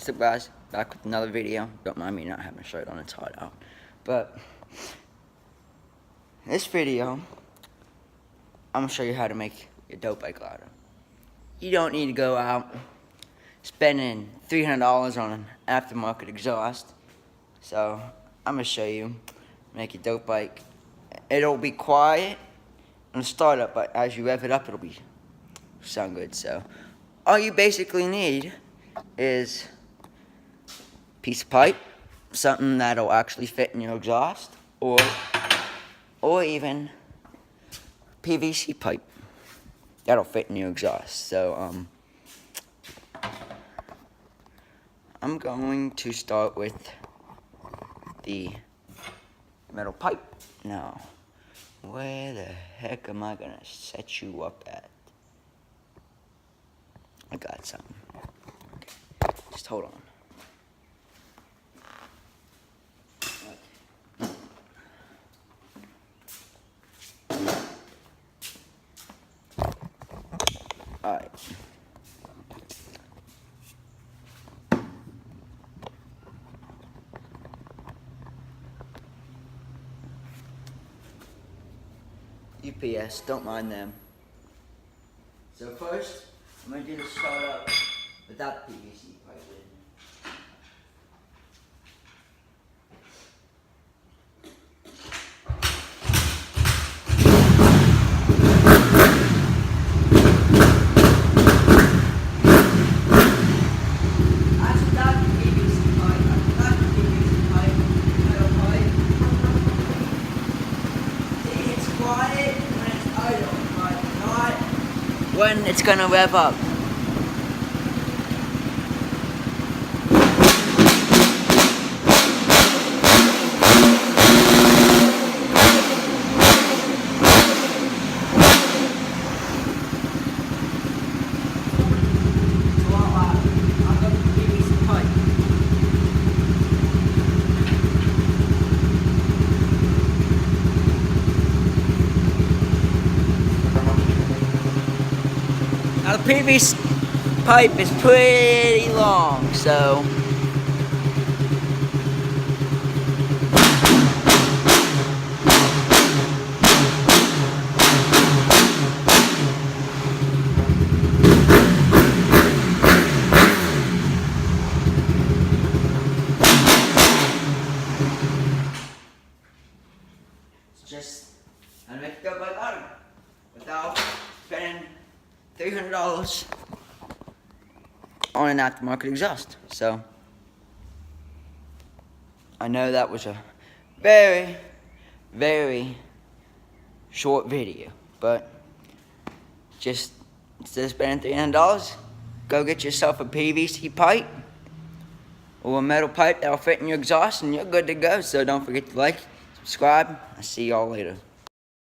What's up, guys? Back with another video. Don't mind me not having a shirt on, it's hot out. But this video, I'm gonna show you how to make your dope bike louder. You don't need to go out spending $300 on an aftermarket exhaust. So I'm gonna show you make your dope bike. It'll be quiet on the startup, but as you rev it up, it'll sound good. So all you basically need is a piece of pipe, something that'll actually fit in your exhaust, or even PVC pipe that'll fit in your exhaust. So I'm going to start with the metal pipe. Now, where the heck am I gonna set you up at? I got something. Okay. Just hold on. Alright. UPS, don't mind them. So first, I'm going to do the startup without the PVC pipe in. When it's gonna rev up. Now the PVC pipe is pretty long, so it's just how to make it go by bottom without spending $300 on an aftermarket exhaust. So I know that was a very, very short video, but just instead of spending $300, go get yourself a PVC pipe or a metal pipe that'll fit in your exhaust and you're good to go. So don't forget to like, subscribe. I'll see y'all later.